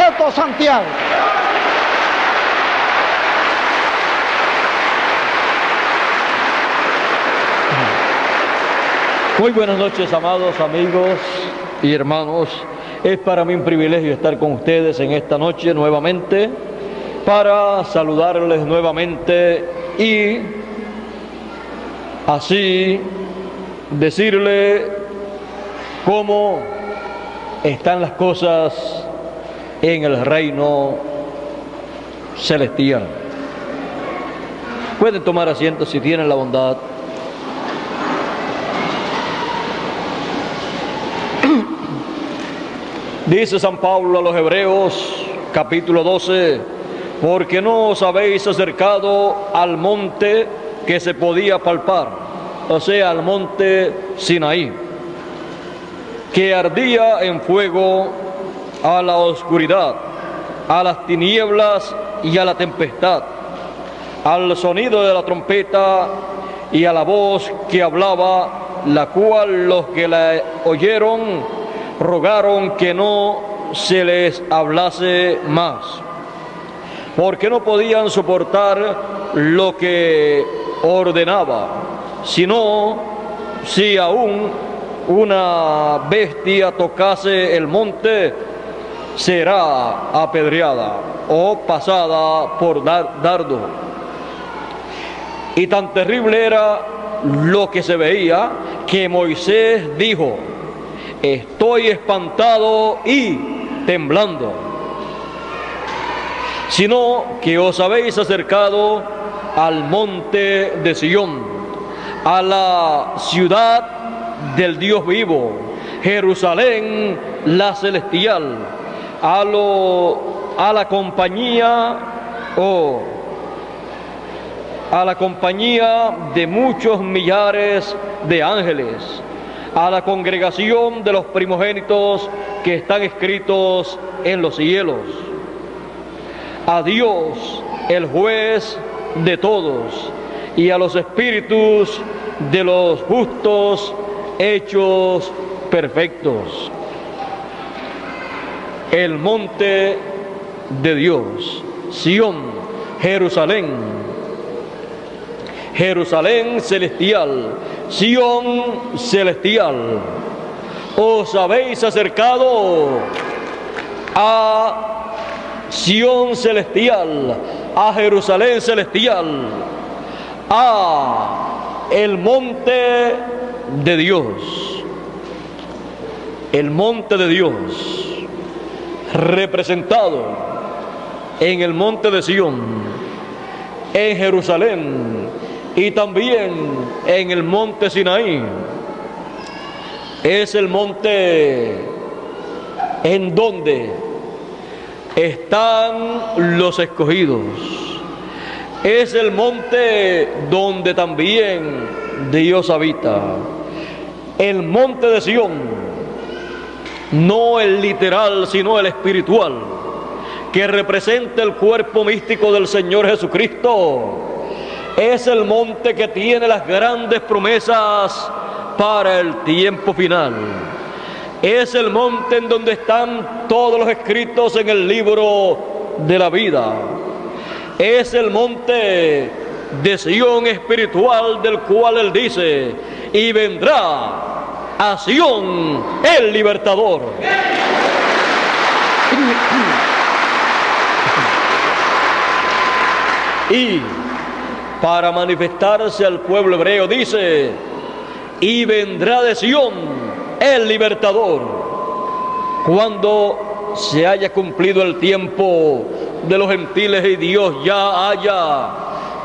Soto Santiago. Muy buenas noches, amados amigos y hermanos. Es para mí un privilegio estar con ustedes en esta noche nuevamente para saludarles nuevamente y así decirle cómo están las cosas en el reino celestial. Pueden tomar asiento si tienen la bondad. Dice San Pablo a los Hebreos, capítulo 12, porque no os habéis acercado al monte que se podía palpar, o sea, al monte Sinaí, que ardía en fuego, a la oscuridad, a las tinieblas y a la tempestad, al sonido de la trompeta y a la voz que hablaba, la cual los que la oyeron rogaron que no se les hablase más, porque no podían soportar lo que ordenaba, sino si aún una bestia tocase el monte, será apedreada o pasada por dardo. Y tan terrible era lo que se veía, que Moisés dijo: estoy espantado y temblando. Sino que os habéis acercado al monte de Sión, a la ciudad del Dios vivo, Jerusalén la celestial, a la compañía de muchos millares de ángeles, a la congregación de los primogénitos que están escritos en los cielos, a Dios, el juez de todos, y a los espíritus de los justos hechos perfectos. El monte de Dios, Sión, Jerusalén, Jerusalén celestial, Sión celestial. Os habéis acercado a Sión celestial, a Jerusalén celestial, a el monte de Dios. El monte de Dios, representado en el monte de Sión, en Jerusalén y también en el monte Sinaí. Es el monte en donde están los escogidos. Es el monte donde también Dios habita. El monte de Sión, no el literal, sino el espiritual, que representa el cuerpo místico del Señor Jesucristo. Es el monte que tiene las grandes promesas para el tiempo final. Es el monte en donde están todos los escritos en el libro de la vida. Es el monte de Sión espiritual, del cual Él dice: y vendrá a Sión el libertador. Y para manifestarse al pueblo hebreo dice: y vendrá de Sión el libertador. Cuando se haya cumplido el tiempo de los gentiles y Dios ya haya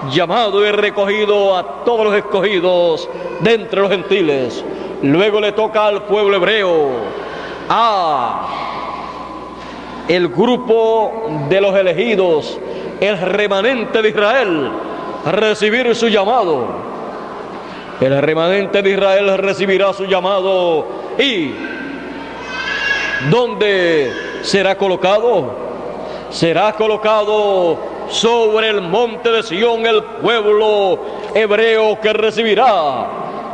llamado y recogido a todos los escogidos de entre los gentiles, luego le toca al pueblo hebreo, a el grupo de los elegidos, el remanente de Israel, recibir su llamado. El remanente de Israel recibirá su llamado. ¿Y dónde será colocado? Será colocado sobre el monte de Sión, el pueblo hebreo que recibirá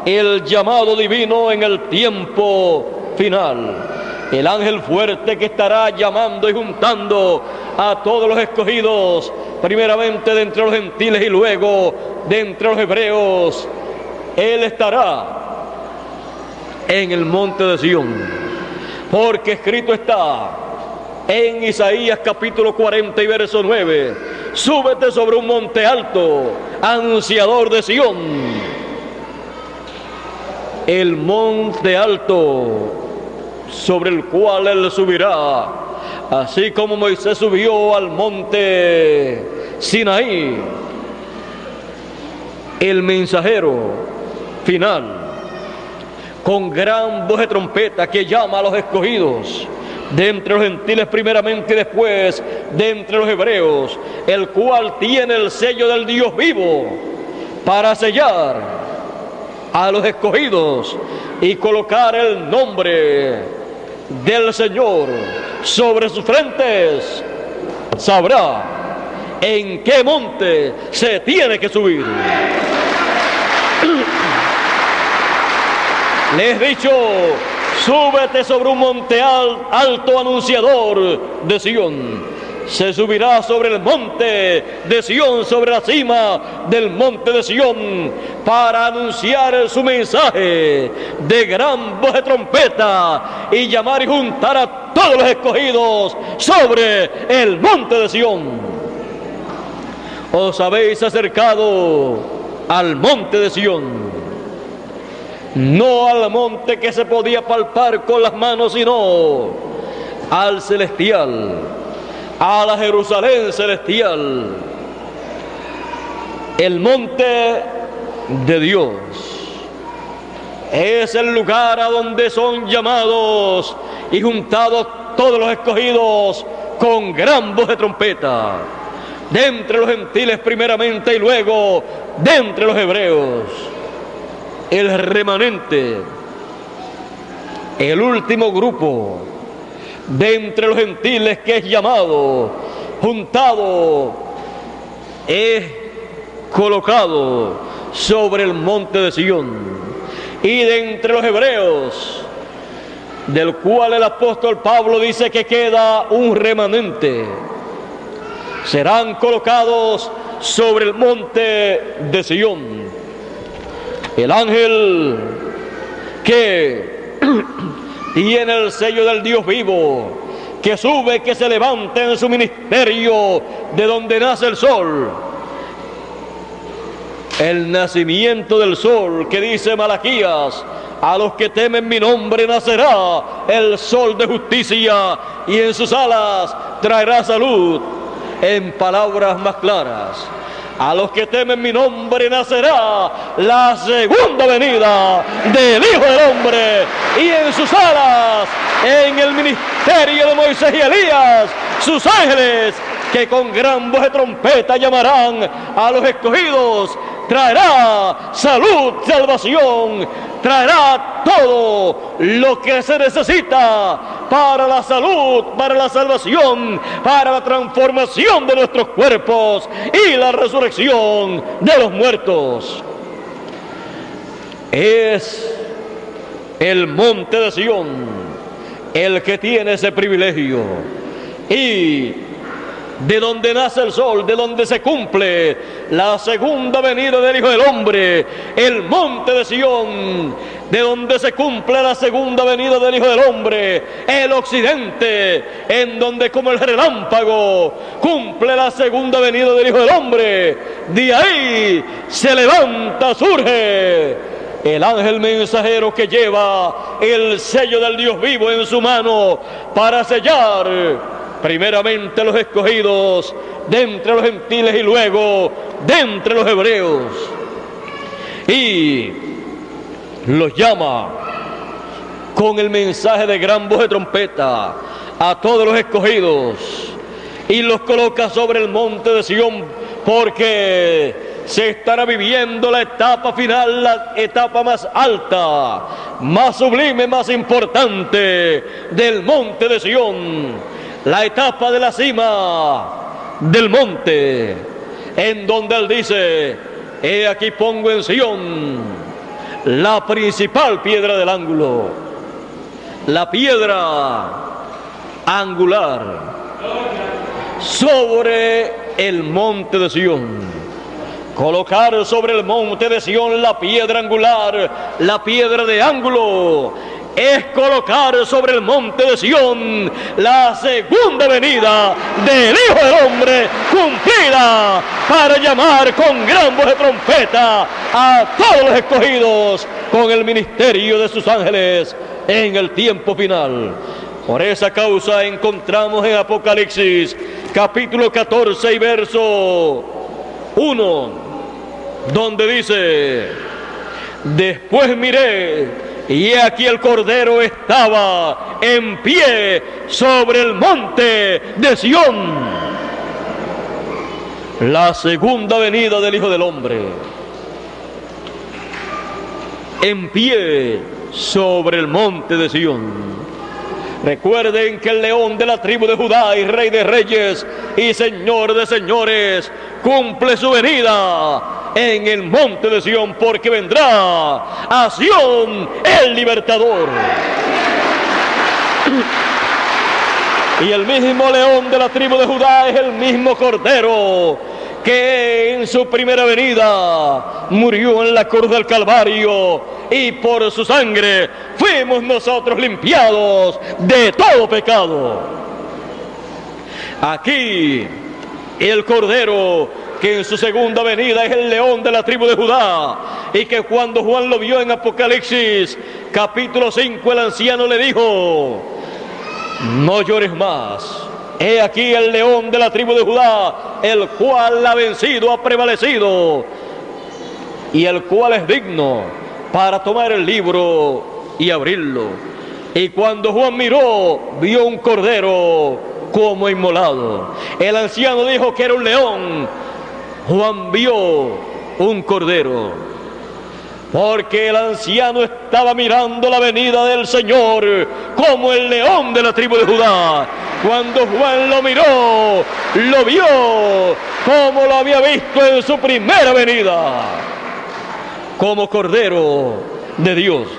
el llamado divino en el tiempo final. el ángel fuerte que estará llamando y juntando a todos los escogidos, primeramente de entre los gentiles y luego de entre los hebreos. Él estará en el monte de Sión, porque escrito está en Isaías capítulo 40 y verso 9: súbete sobre un monte alto, anunciador de Sión. El monte alto sobre el cual él subirá, así como Moisés subió al monte Sinaí, el mensajero final, con gran voz de trompeta que llama a los escogidos de entre los gentiles primeramente y después de entre los hebreos, el cual tiene el sello del Dios vivo para sellar a los escogidos y colocar el nombre del Señor sobre sus frentes. Sabrá en qué monte se tiene que subir. Les he dicho, súbete sobre un monte alto, anunciador de Sión. Se subirá sobre el monte de Sión, sobre la cima del monte de Sión, para anunciar su mensaje de gran voz de trompeta y llamar y juntar a todos los escogidos sobre el monte de Sión. Os habéis acercado al monte de Sión, no al monte que se podía palpar con las manos, sino al celestial, a la Jerusalén celestial, el monte de Dios. Es el lugar a donde son llamados y juntados todos los escogidos con gran voz de trompeta, de entre los gentiles primeramente y luego de entre los hebreos. El remanente, el último grupo de entre los gentiles que es llamado, juntado, es colocado sobre el monte de Sión. Y de entre los hebreos, del cual el apóstol Pablo dice que queda un remanente, serán colocados sobre el monte de Sión. El ángel que tiene el sello del Dios vivo, que sube, que se levanta en su ministerio de donde nace el sol. El nacimiento del sol que dice Malaquías: a los que temen mi nombre nacerá el sol de justicia y en sus alas traerá salud. En palabras más claras, a los que temen mi nombre nacerá la segunda venida del Hijo del Hombre, y en sus alas, en el ministerio de Moisés y Elías, sus ángeles, que con gran voz de trompeta llamarán a los escogidos, traerá salud, salvación, traerá todo lo que se necesita para la salud, para la salvación, para la transformación de nuestros cuerpos y la resurrección de los muertos. Es el monte de Sión el que tiene ese privilegio, y de donde nace el sol, de donde se cumple la segunda venida del Hijo del Hombre, el monte de Sión, de donde se cumple la segunda venida del Hijo del Hombre, el occidente, en donde como el relámpago cumple la segunda venida del Hijo del Hombre. De ahí se levanta, surge el ángel mensajero que lleva el sello del Dios vivo en su mano para sellar primeramente los escogidos de entre los gentiles y luego de entre los hebreos, y los llama con el mensaje de gran voz de trompeta a todos los escogidos y los coloca sobre el monte de Sión, porque se estará viviendo la etapa final, la etapa más alta, más sublime, más importante del monte de Sión, la etapa de la cima del monte, en donde él dice: he aquí pongo en Sión la principal piedra del ángulo, la piedra angular sobre el monte de Sión. Colocar sobre el monte de Sión la piedra angular, la piedra de ángulo, es colocar sobre el monte de Sión la segunda venida del Hijo del Hombre cumplida, para llamar con gran voz de trompeta a todos los escogidos con el ministerio de sus ángeles en el tiempo final. Por esa causa encontramos en Apocalipsis capítulo 14 y verso 1, donde dice: después miré, y he aquí el Cordero estaba en pie sobre el monte de Sión. La segunda venida del Hijo del Hombre, en pie sobre el monte de Sión. Recuerden que el león de la tribu de Judá y rey de reyes y señor de señores cumple su venida en el monte de Sión, porque vendrá a Sión el libertador. Y el mismo león de la tribu de Judá es el mismo Cordero que en su primera venida murió en la cruz del Calvario, y por su sangre fuimos nosotros limpiados de todo pecado. Aquí el Cordero que en su segunda venida es el león de la tribu de Judá, y que cuando Juan lo vio en Apocalipsis capítulo 5, el anciano le dijo: no llores más. He aquí el león de la tribu de Judá, el cual ha vencido, ha prevalecido, y el cual es digno para tomar el libro y abrirlo. Y cuando Juan miró, vio un cordero como inmolado. El anciano dijo que era un león. Juan vio un cordero, porque el anciano estaba mirando la venida del Señor como el león de la tribu de Judá. Cuando Juan lo miró, lo vio como lo había visto en su primera venida, como cordero de Dios.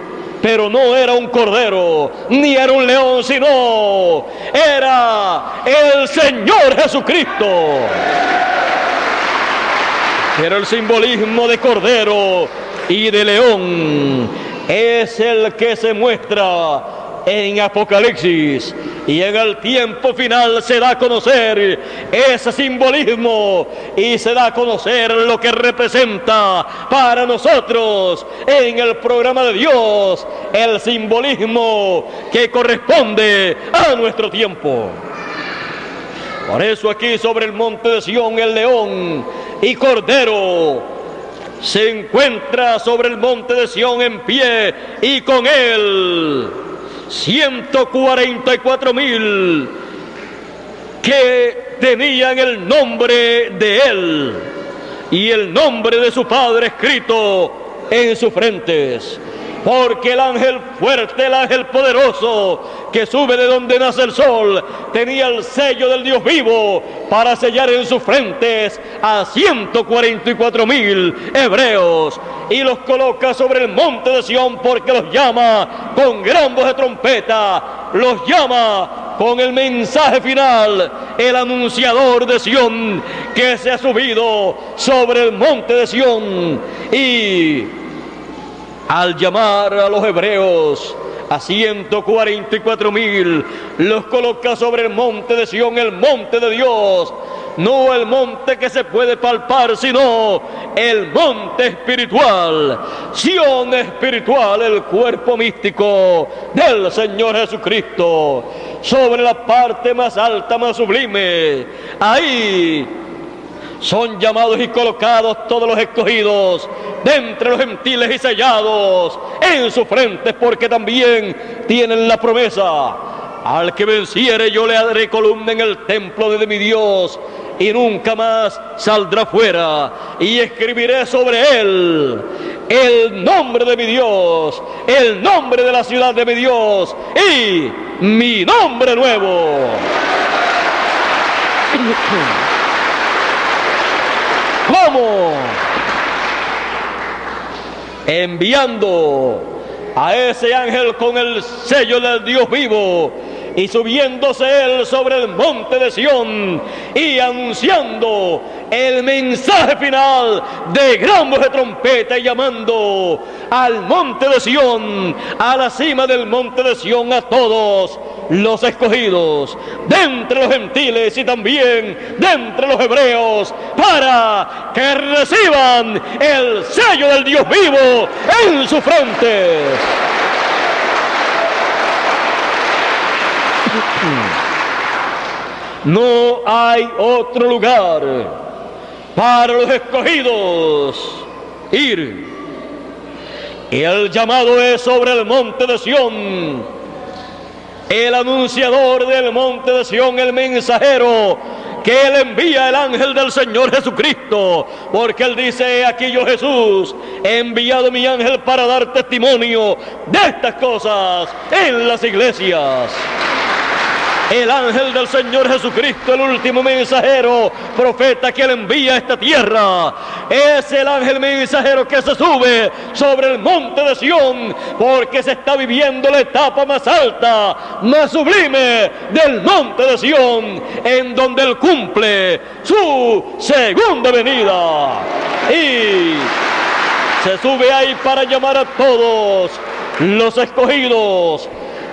Pero no era un cordero, ni era un león, sino era el Señor Jesucristo. Pero el simbolismo de cordero y de león es el que se muestra en Apocalipsis, y en el tiempo final se da a conocer ese simbolismo y se da a conocer lo que representa para nosotros en el programa de Dios, el simbolismo que corresponde a nuestro tiempo. Por eso aquí sobre el monte de Sión el león y cordero se encuentra sobre el monte de Sión en pie, y con él 144,000 que tenían el nombre de él y el nombre de su Padre escrito en sus frentes. Porque el ángel fuerte, el ángel poderoso que sube de donde nace el sol, tenía el sello del Dios vivo para sellar en sus frentes a 144,000 hebreos, y los coloca sobre el monte de Sión, porque los llama con gran voz de trompeta, los llama con el mensaje final, el anunciador de Sión que se ha subido sobre el monte de Sión. Y al llamar a los hebreos, a 144,000, los coloca sobre el monte de Sión, el monte de Dios, no el monte que se puede palpar, sino el monte espiritual, Sión espiritual, el cuerpo místico del Señor Jesucristo, sobre la parte más alta, más sublime. Ahí son llamados y colocados todos los escogidos de entre los gentiles y sellados en sus frentes, porque también tienen la promesa: al que venciere yo le haré columna en el templo de mi Dios, y nunca más saldrá fuera, y escribiré sobre él el nombre de mi Dios, el nombre de la ciudad de mi Dios, y mi nombre nuevo. ¿Cómo? Enviando a ese ángel con el sello del Dios vivo, y subiéndose él sobre el monte de Sión y anunciando el mensaje final de gran voz de trompeta y llamando al monte de Sión, a la cima del monte de Sión, a todos los escogidos de entre los gentiles y también de entre los hebreos, para que reciban el sello del Dios vivo en su frente. No hay otro lugar para los escogidos ir. Y el llamado es sobre el monte de Sión. El anunciador del monte de Sión, el mensajero que él envía, el ángel del Señor Jesucristo, porque él dice: aquí yo, Jesús, he enviado mi ángel para dar testimonio de estas cosas en las iglesias. El ángel del Señor Jesucristo, el último mensajero, profeta que él envía a esta tierra, es el ángel mensajero que se sube sobre el monte de Sión, porque se está viviendo la etapa más alta, más sublime del monte de Sión, en donde él cumple su segunda venida. Y se sube ahí para llamar a todos los escogidos,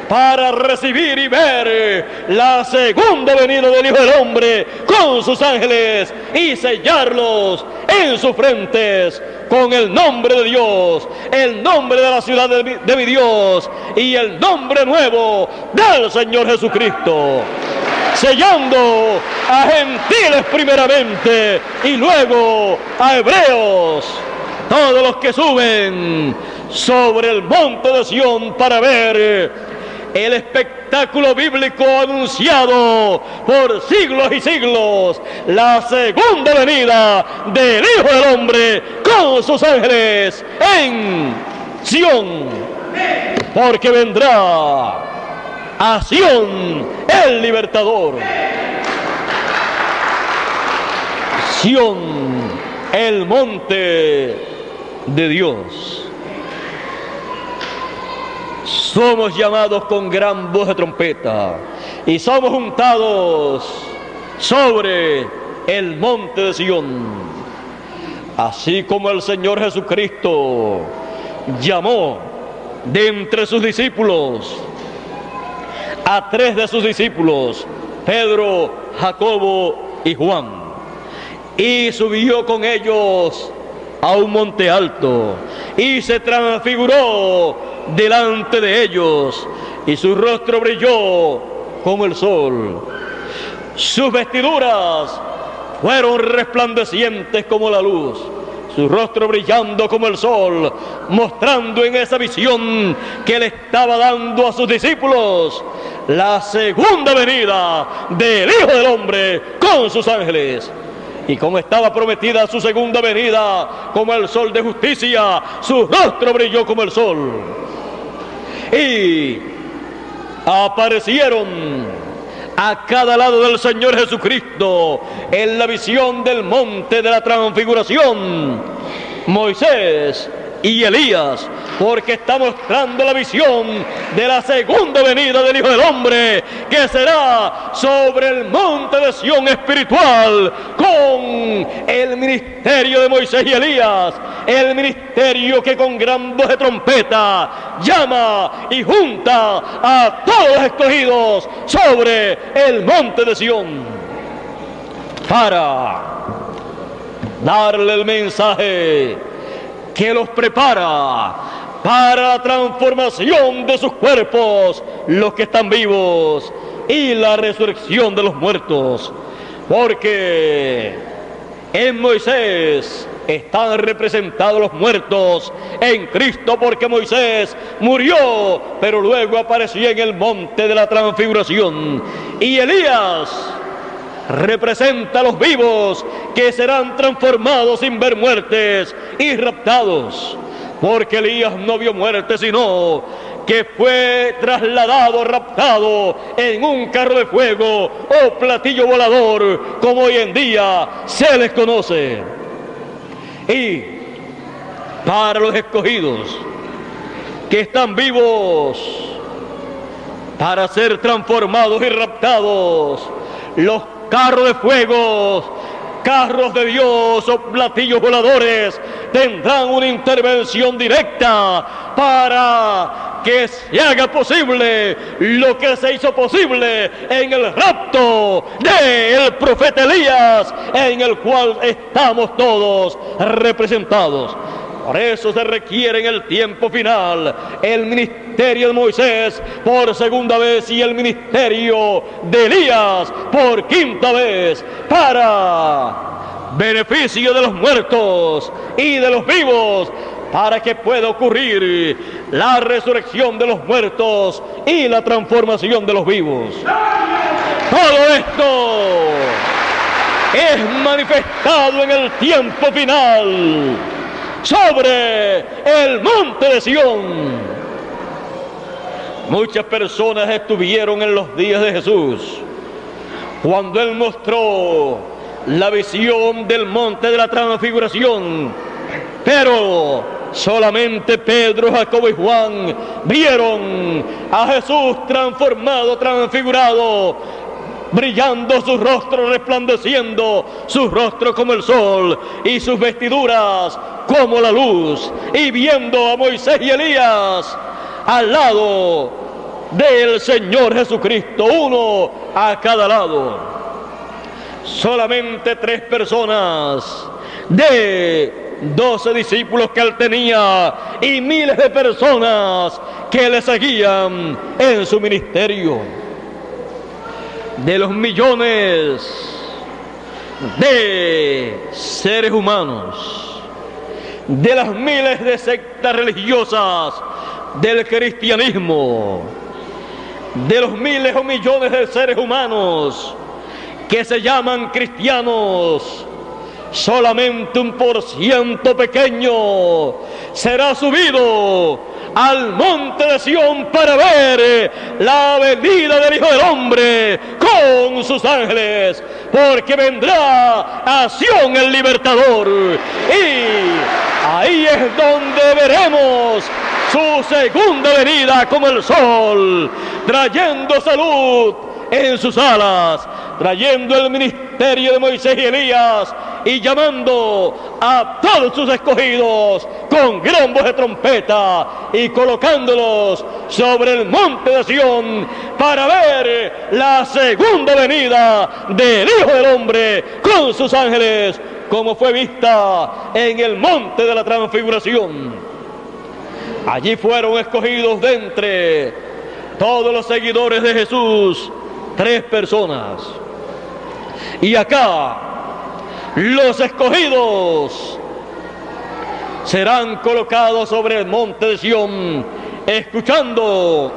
para recibir y ver la segunda venida del Hijo del Hombre con sus ángeles y sellarlos en sus frentes con el nombre de Dios, el nombre de la ciudad de mi Dios y el nombre nuevo del Señor Jesucristo, sellando a gentiles primeramente y luego a hebreos, todos los que suben sobre el monte de Sión para ver el espectáculo bíblico anunciado por siglos y siglos, la segunda venida del Hijo del Hombre con sus ángeles en Sión, porque vendrá a Sión el libertador. Sión, el monte de Dios. Somos llamados con gran voz de trompeta y somos juntados sobre el monte de Sión. Así como el Señor Jesucristo llamó de entre sus discípulos a 3 de sus discípulos, Pedro, Jacobo y Juan, y subió con ellos a un monte alto y se transfiguró delante de ellos, y su rostro brilló como el sol, sus vestiduras fueron resplandecientes como la luz, su rostro brillando como el sol, mostrando en esa visión que le estaba dando a sus discípulos la segunda venida del Hijo del Hombre con sus ángeles. Y como estaba prometida su segunda venida como el sol de justicia, su rostro brilló como el sol. Y aparecieron a cada lado del Señor Jesucristo en la visión del monte de la transfiguración Moisés y Elías, porque está mostrando la visión de la segunda venida del Hijo del Hombre, que será sobre el monte de Sión espiritual, con el ministerio de Moisés y Elías, el ministerio que con gran voz de trompeta llama y junta a todos los escogidos sobre el monte de Sión, para darle el mensaje que los prepara para la transformación de sus cuerpos, los que están vivos, y la resurrección de los muertos. Porque en Moisés están representados los muertos en Cristo, porque Moisés murió, pero luego apareció en el monte de la transfiguración. Y Elías representa a los vivos que serán transformados sin ver muertes y raptados, porque Elías no vio muerte, sino que fue trasladado, raptado en un carro de fuego o platillo volador, como hoy en día se les conoce. Y para los escogidos que están vivos para ser transformados y raptados. Los carros de fuego, carros de Dios o platillos voladores tendrán una intervención directa para que se haga posible lo que se hizo posible en el rapto del profeta Elías, en el cual estamos todos representados. Por eso se requiere en el tiempo final el ministerio de Moisés por segunda vez y el ministerio de Elías por quinta vez, para beneficio de los muertos y de los vivos, para que pueda ocurrir la resurrección de los muertos y la transformación de los vivos. Todo esto es manifestado en el tiempo final sobre el monte de Sión. Muchas personas estuvieron en los días de Jesús cuando Él mostró la visión del monte de la transfiguración, pero solamente Pedro, Jacobo y Juan vieron a Jesús transformado, transfigurado, brillando su rostro, resplandeciendo su rostro como el sol y sus vestiduras como la luz, y viendo a Moisés y Elías al lado del Señor Jesucristo, uno a cada lado. Solamente 3 personas de 12 discípulos que Él tenía y miles de personas que le seguían en su ministerio. De los millones de seres humanos, de las miles de sectas religiosas del cristianismo, de los miles o millones de seres humanos que se llaman cristianos, solamente 1% pequeño será subido al monte de Sión para ver la venida del Hijo del Hombre con sus ángeles, porque vendrá a Sión el libertador, y ahí es donde veremos su segunda venida como el sol, trayendo salud en sus alas, trayendo el ministerio de Moisés y Elías y llamando a todos sus escogidos con gran voz de trompeta y colocándolos sobre el monte de Sión para ver la segunda venida del Hijo del Hombre con sus ángeles, como fue vista en el monte de la transfiguración. Allí fueron escogidos de entre todos los seguidores de Jesús 3 personas. Y acá los escogidos serán colocados sobre el monte de Sión, escuchando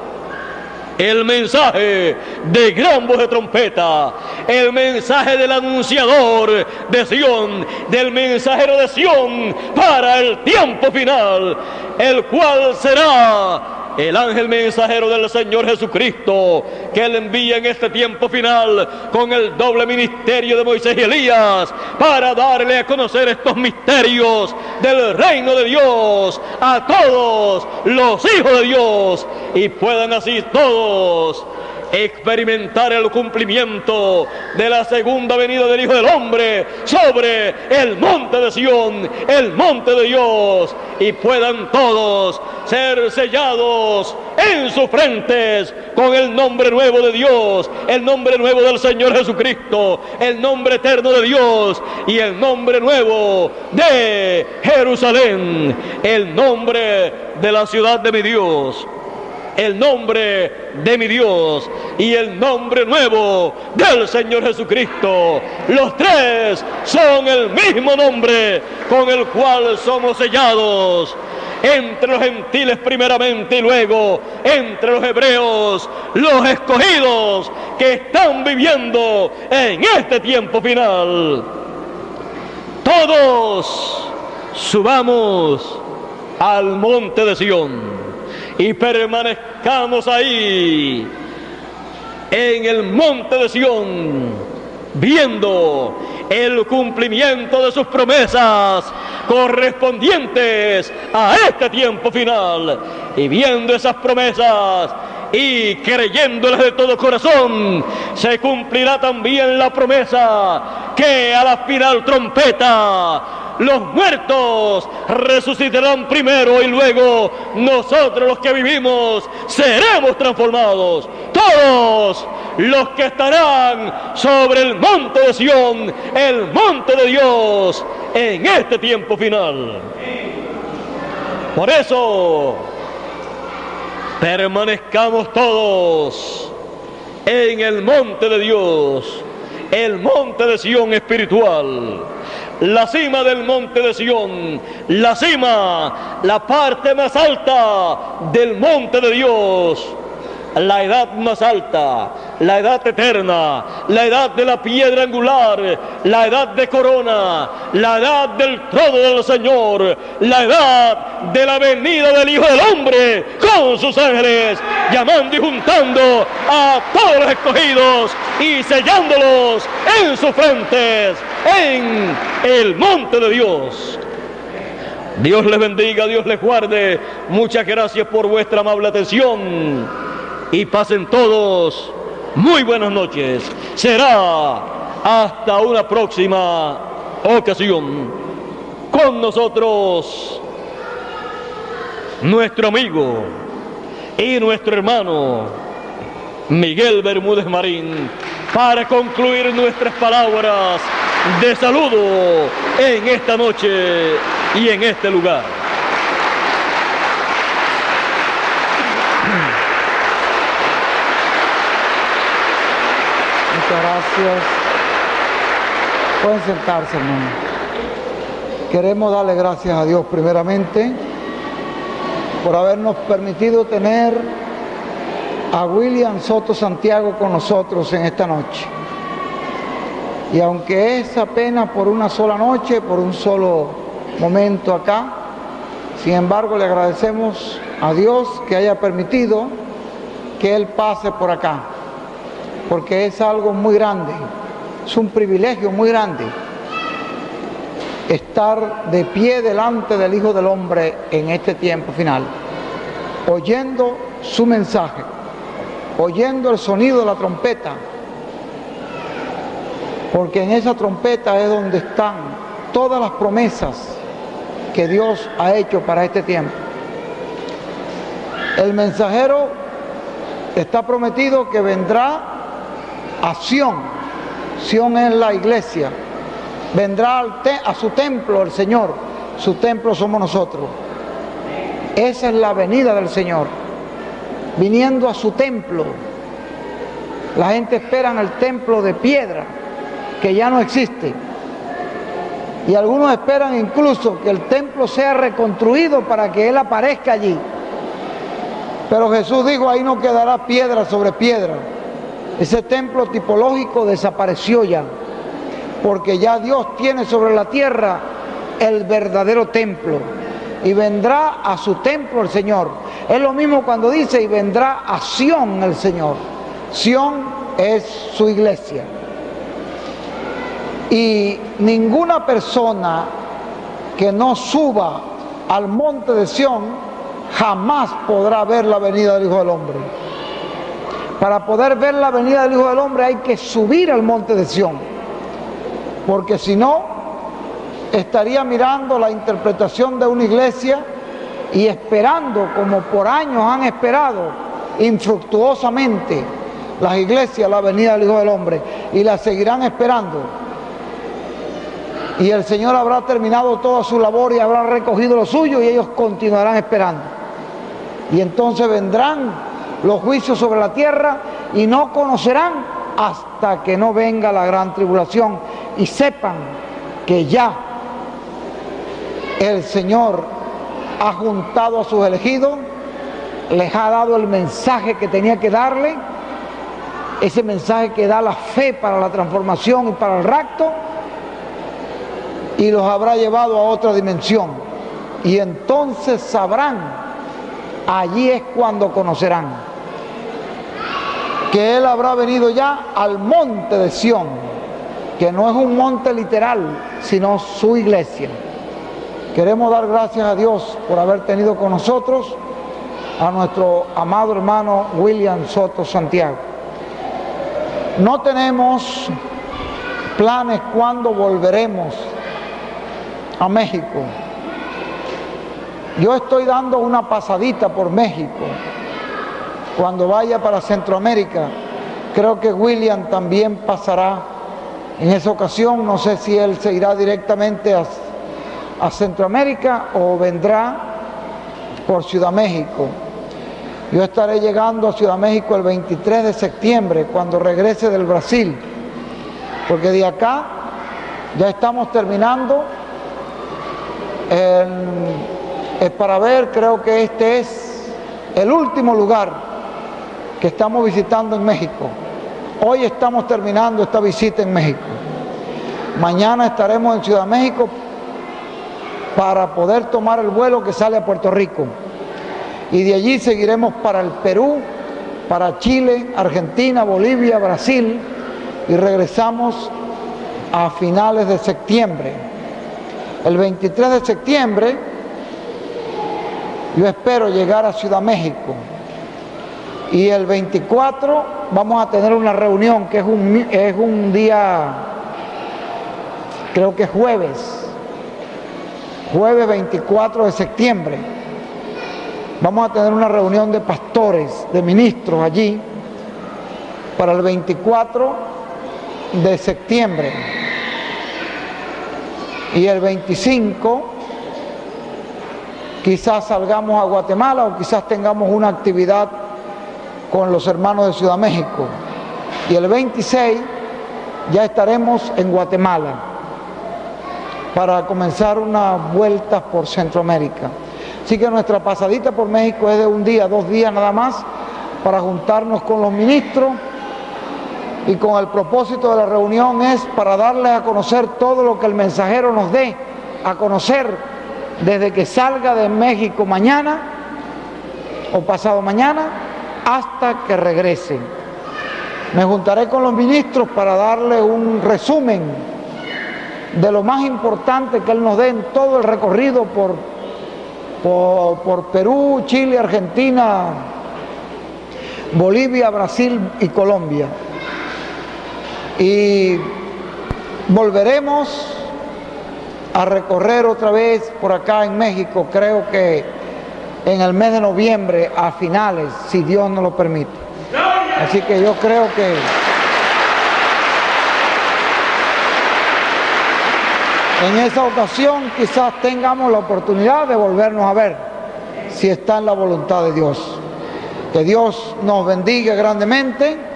el mensaje de gran voz de trompeta, el mensaje del anunciador de Sión, del mensajero de Sión para el tiempo final, el cual será el ángel mensajero del Señor Jesucristo, que Él envía en este tiempo final con el doble ministerio de Moisés y Elías, para darle a conocer estos misterios del reino de Dios a todos los hijos de Dios, y puedan así todos experimentar el cumplimiento de la segunda venida del Hijo del Hombre sobre el monte de Sión, el monte de Dios, y puedan todos ser sellados en sus frentes con el nombre nuevo de Dios, el nombre nuevo del Señor Jesucristo, el nombre eterno de Dios y el nombre nuevo de Jerusalén, el nombre de la ciudad de mi Dios, el nombre de mi Dios y el nombre nuevo del Señor Jesucristo. Los 3 son el mismo nombre con el cual somos sellados entre los gentiles primeramente y luego entre los hebreos, los escogidos que están viviendo en este tiempo final. Todos subamos al monte de Sión y permanezcamos ahí en el monte de Sión, viendo el cumplimiento de sus promesas correspondientes a este tiempo final. y viendo esas promesas y creyéndolas de todo corazón, se cumplirá también la promesa que a la final trompeta los muertos resucitarán primero y luego nosotros los que vivimos seremos transformados. Todos los que estarán sobre el monte de Sión, el monte de Dios, en este tiempo final. Por eso, permanezcamos todos en el monte de Dios, el monte de Sión espiritual, la cima del monte de Sión, la cima, la parte más alta del monte de Dios, la edad más alta, la edad eterna, la edad de la piedra angular, la edad de corona, la edad del trono del Señor, la edad de la venida del Hijo del Hombre con sus ángeles, llamando y juntando a todos los escogidos y sellándolos en sus frentes, en el monte de Dios. Dios les bendiga, Dios les guarde. Muchas gracias por vuestra amable atención. Y pasen todos muy buenas noches. Será hasta una próxima ocasión. Con nosotros, nuestro amigo y nuestro hermano Miguel Bermúdez Marín, para concluir nuestras palabras de saludo en esta noche y en este lugar. Muchas gracias. Pueden sentarse, hermano. Queremos darle gracias a Dios primeramente por habernos permitido tener a William Soto Santiago con nosotros en esta noche. Y aunque es apenas por una sola noche, por un solo momento acá, sin embargo le agradecemos a Dios que haya permitido que él pase por acá, porque es algo muy grande, es un privilegio muy grande estar de pie delante del Hijo del Hombre en este tiempo final, oyendo su mensaje, oyendo el sonido de la trompeta, porque en esa trompeta es donde están todas las promesas que Dios ha hecho para este tiempo. El mensajero está prometido que vendrá a Sión. Sión es la iglesia. Vendrá a su templo el Señor. Su templo somos nosotros. Esa es la venida del Señor, viniendo a su templo. La gente espera en el templo de piedra, que ya no existe. Y algunos esperan incluso que el templo sea reconstruido para que Él aparezca allí. Pero Jesús dijo, ahí no quedará piedra sobre piedra. Ese templo tipológico desapareció ya, porque ya Dios tiene sobre la tierra el verdadero templo. Y vendrá a su templo el Señor. Es lo mismo cuando dice, y vendrá a Sión el Señor. Sión es su iglesia. Y ninguna persona que no suba al monte de Sión jamás podrá ver la venida del Hijo del Hombre. Para poder ver la venida del Hijo del Hombre hay que subir al monte de Sión, porque si no, estaría mirando la interpretación de una iglesia y esperando, como por años han esperado infructuosamente las iglesias, la venida del Hijo del Hombre, y la seguirán esperando. Y el Señor habrá terminado toda su labor y habrá recogido lo suyo y ellos continuarán esperando. Y entonces vendrán los juicios sobre la tierra y no conocerán hasta que no venga la gran tribulación y sepan que ya el Señor ha juntado a sus elegidos, les ha dado el mensaje que tenía que darle, ese mensaje que da la fe para la transformación y para el rapto, y los habrá llevado a otra dimensión. Y entonces sabrán, allí es cuando conocerán, que Él habrá venido ya al monte de Sión, que no es un monte literal, sino su iglesia. Queremos dar gracias a Dios por haber tenido con nosotros a nuestro amado hermano William Soto Santiago. No tenemos planes cuándo volveremos a México. Yo estoy dando una pasadita por México. Cuando vaya para Centroamérica, creo que William también pasará en esa ocasión. No sé si él se irá directamente a Centroamérica o vendrá por Ciudad México. Yo estaré llegando a Ciudad México el 23 de septiembre, cuando regrese del Brasil, porque de acá ya estamos terminando para ver, creo que este es el último lugar que estamos visitando en México. Hoy estamos terminando esta visita en México. Mañana estaremos en Ciudad México para poder tomar el vuelo que sale a Puerto Rico. Y de allí seguiremos para el Perú, para Chile, Argentina, Bolivia, Brasil, y regresamos a finales de septiembre. El 23 de septiembre yo espero llegar a Ciudad México. Y el 24 vamos a tener una reunión que es un día, creo que es jueves 24 de septiembre. Vamos a tener una reunión de pastores, de ministros allí, para el 24 de septiembre. Y el 25 quizás salgamos a Guatemala o quizás tengamos una actividad con los hermanos de Ciudad México. Y el 26 ya estaremos en Guatemala para comenzar unas vueltas por Centroamérica. Así que nuestra pasadita por México es de un día, 2 días nada más, para juntarnos con los ministros, y con el propósito de la reunión es para darles a conocer todo lo que el mensajero nos dé a conocer desde que salga de México mañana o pasado mañana hasta que regrese. Me juntaré con los ministros para darle un resumen de lo más importante que él nos dé en todo el recorrido por Perú, Chile, Argentina, Bolivia, Brasil y Colombia. Y volveremos a recorrer otra vez por acá en México, creo que en el mes de noviembre, a finales, si Dios nos lo permite. Así que yo creo que en esa ocasión quizás tengamos la oportunidad de volvernos a ver, si está en la voluntad de Dios. Que Dios nos bendiga grandemente.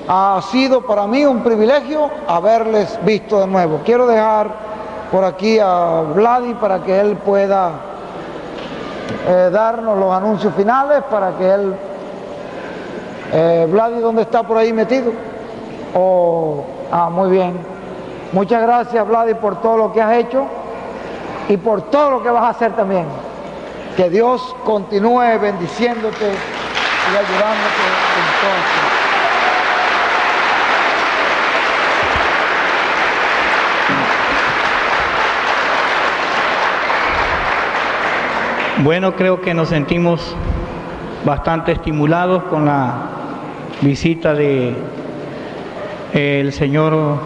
Ha sido para mí un privilegio haberles visto de nuevo. Quiero dejar por aquí a Vladi para que él pueda darnos los anuncios finales, para que él... Vladi, ¿dónde está por ahí metido? Muy bien. Muchas gracias, Vladi, por todo lo que has hecho y por todo lo que vas a hacer también. Que Dios continúe bendiciéndote y ayudándote en todo esto. Bueno, creo que nos sentimos bastante estimulados con la visita de el señor